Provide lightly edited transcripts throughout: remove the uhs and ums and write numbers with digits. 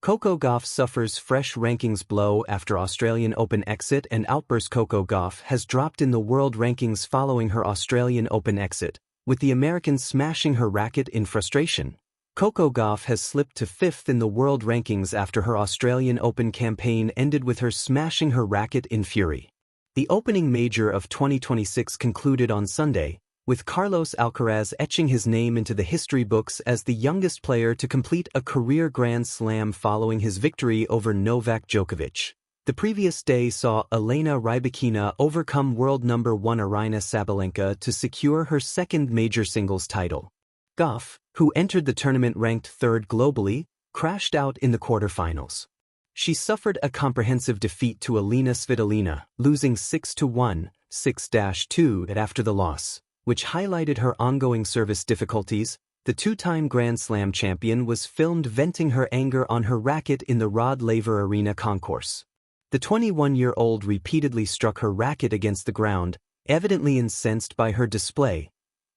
Coco Gauff suffers fresh rankings blow after Australian Open exit and outburst. Coco Gauff has dropped in the world rankings following her Australian Open exit, with the American smashing her racket in frustration. Coco Gauff has slipped to 5th in the world rankings after her Australian Open campaign ended with her smashing her racket in fury. The opening major of 2026 concluded on Sunday, with Carlos Alcaraz etching his name into the history books as the youngest player to complete a career Grand Slam following his victory over Novak Djokovic. The previous day saw Elena Rybakina overcome world number 1 Aryna Sabalenka to secure her second major singles title. Gauff, who entered the tournament ranked 3rd globally, crashed out in the quarterfinals. She suffered a comprehensive defeat to Alina Svitolina, losing 6-1, 6-2 after the loss, which highlighted her ongoing service difficulties. The two-time Grand Slam champion was filmed venting her anger on her racket in the Rod Laver Arena concourse. The 21-year-old repeatedly struck her racket against the ground, evidently incensed by her display.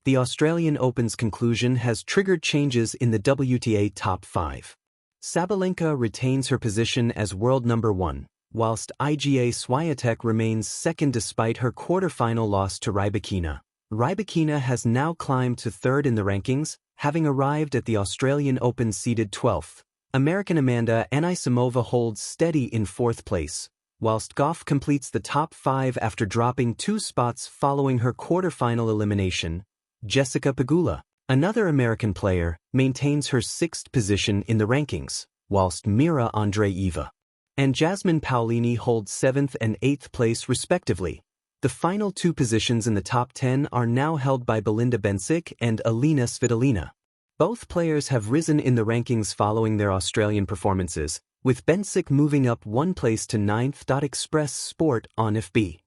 The Australian Open's conclusion has triggered changes in the WTA top 5. Sabalenka retains her position as world number 1, whilst Iga Swiatek remains second despite her quarterfinal loss to Rybakina. Rybakina has now climbed to 3rd in the rankings, having arrived at the Australian Open seeded 12th. American Amanda Anisimova holds steady in 4th place, whilst Gauff completes the top 5 after dropping 2 spots following her quarterfinal elimination. Jessica Pegula, another American player, maintains her 6th position in the rankings, whilst Mira Andreeva and Jasmine Paolini hold 7th and 8th place respectively. The final 2 positions in the top 10 are now held by Belinda Bencic and Alina Svitolina. Both players have risen in the rankings following their Australian performances, with Bencic moving up 1 place to 9th. Express Sport on FB.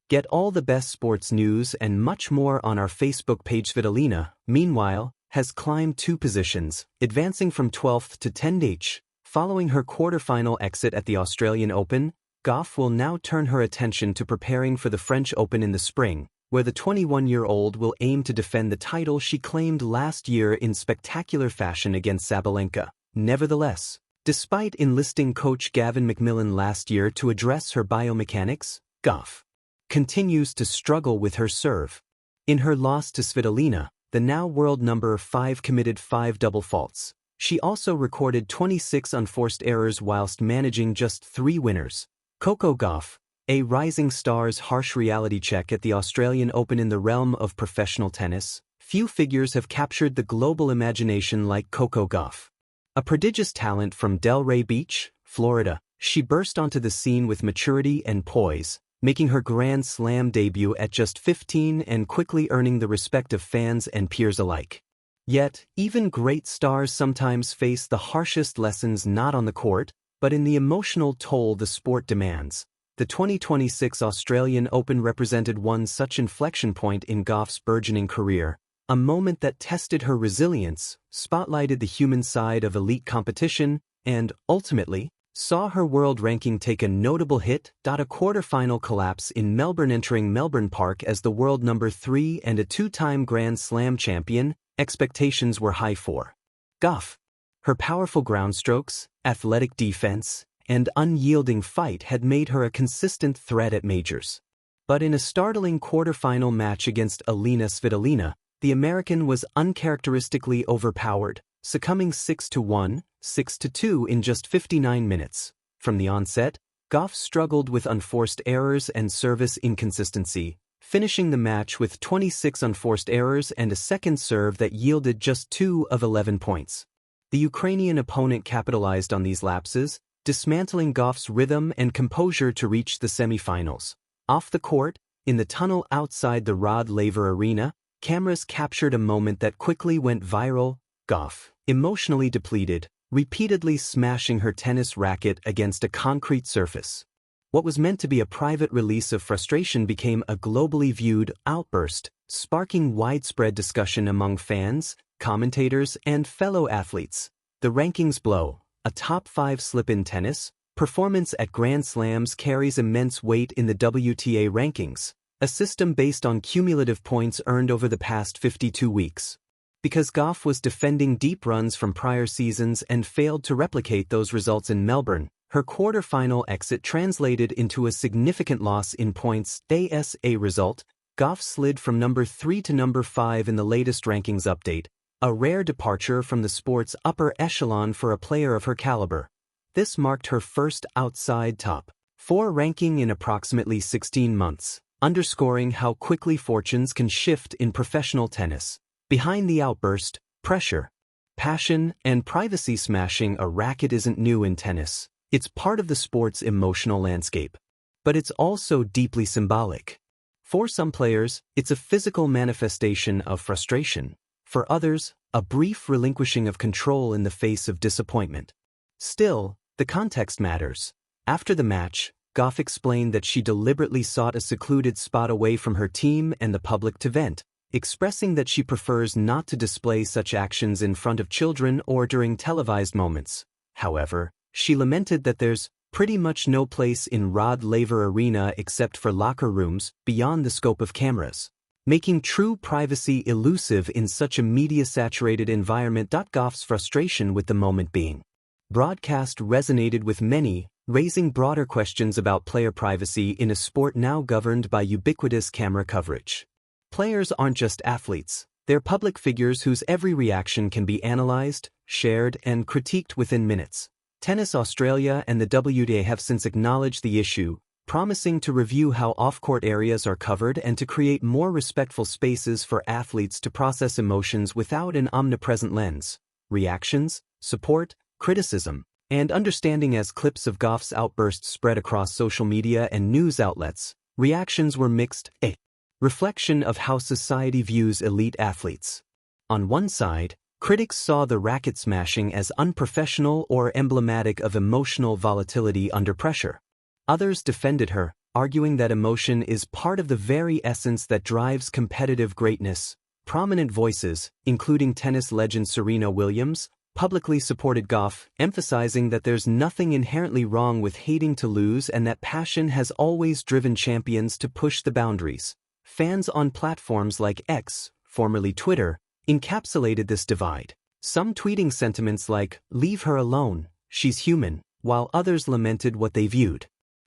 Get all the best sports news and much more on our Facebook page. Svitolina, meanwhile, has climbed 2 positions, advancing from 12th to 10th. Following her quarterfinal exit at the Australian Open, Gauff will now turn her attention to preparing for the French Open in the spring, where the 21-year-old will aim to defend the title she claimed last year in spectacular fashion against Sabalenka. Nevertheless, despite enlisting coach Gavin McMillan last year to address her biomechanics, Gauff continues to struggle with her serve. In her loss to Svitolina, the now world number 5 committed 5 double faults. She also recorded 26 unforced errors whilst managing just 3 winners. Coco Gauff, a rising star's harsh reality check at the Australian Open. In the realm of professional tennis, few figures have captured the global imagination like Coco Gauff. A prodigious talent from Delray Beach, Florida, she burst onto the scene with maturity and poise, making her Grand Slam debut at just 15 and quickly earning the respect of fans and peers alike. Yet, even great stars sometimes face the harshest lessons not on the court, but in the emotional toll the sport demands. The 2026 Australian Open represented one such inflection point in Gauff's burgeoning career, a moment that tested her resilience, spotlighted the human side of elite competition, and, ultimately, saw her world ranking take a notable hit. A quarterfinal collapse in Melbourne. Entering Melbourne Park as the world number 3 and a 2-time Grand Slam champion, expectations were high for Gauff. Her powerful ground strokes, athletic defense, and unyielding fight had made her a consistent threat at majors. But in a startling quarterfinal match against Alina Svitolina, the American was uncharacteristically overpowered, succumbing 6-1, 6-2 in just 59 minutes. From the onset, Gauff struggled with unforced errors and service inconsistency, finishing the match with 26 unforced errors and a second serve that yielded just 2 of 11 points. The Ukrainian opponent capitalized on these lapses, dismantling Gauff's rhythm and composure to reach the semifinals. Off the court, in the tunnel outside the Rod Laver Arena, cameras captured a moment that quickly went viral. Gauff, emotionally depleted, repeatedly smashing her tennis racket against a concrete surface. What was meant to be a private release of frustration became a globally viewed outburst, sparking widespread discussion among fans, commentators, and fellow athletes. The rankings blow. A top 5 slip in tennis, performance at Grand Slams carries immense weight in the WTA rankings, a system based on cumulative points earned over the past 52 weeks. because Gauff was defending deep runs from prior seasons and failed to replicate those results in Melbourne. Her quarter-final exit translated into a significant loss in points. As a result, Gauff slid from number 3 to number 5 in the latest rankings update, a rare departure from the sport's upper echelon for a player of her caliber. This marked her first outside top 4 ranking in approximately 16 months, underscoring how quickly fortunes can shift in professional tennis. Behind the outburst, pressure, passion, and privacy smashing a racket isn't new in tennis. It's part of the sport's emotional landscape. But it's also deeply symbolic. For some players, it's a physical manifestation of frustration. For others, a brief relinquishing of control in the face of disappointment. Still, the context matters. After the match, Gauff explained that she deliberately sought a secluded spot away from her team and the public to vent, expressing that she prefers not to display such actions in front of children or during televised moments. However, she lamented that there's pretty much no place in Rod Laver Arena except for locker rooms beyond the scope of cameras, making true privacy elusive in such a media-saturated environment. Gauff's frustration with the moment being broadcast resonated with many, raising broader questions about player privacy in a sport now governed by ubiquitous camera coverage. Players aren't just athletes, they're public figures whose every reaction can be analyzed, shared, and critiqued within minutes. Tennis Australia and the WTA have since acknowledged the issue, promising to review how off-court areas are covered and to create more respectful spaces for athletes to process emotions without an omnipresent lens. Reactions, support, criticism, and understanding. As clips of Gauff's outbursts spread across social media and news outlets, reactions were mixed. A reflection of how society views elite athletes. On one side, critics saw the racket smashing as unprofessional or emblematic of emotional volatility under pressure. Others defended her, arguing that emotion is part of the very essence that drives competitive greatness. Prominent voices, including tennis legend Serena Williams, publicly supported Gauff, emphasizing that there's nothing inherently wrong with hating to lose and that passion has always driven champions to push the boundaries. Fans on platforms like X, formerly Twitter, encapsulated this divide. Some tweeting sentiments like, "Leave her alone, she's human," while others lamented what they viewed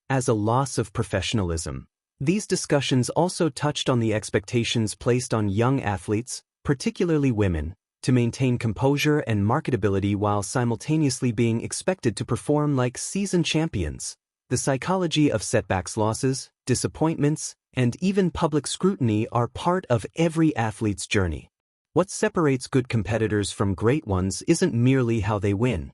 as a loss of professionalism. These discussions also touched on the expectations placed on young athletes, particularly women, to maintain composure and marketability while simultaneously being expected to perform like seasoned champions. The psychology of setbacks, losses, disappointments, and even public scrutiny are part of every athlete's journey. What separates good competitors from great ones isn't merely how they win,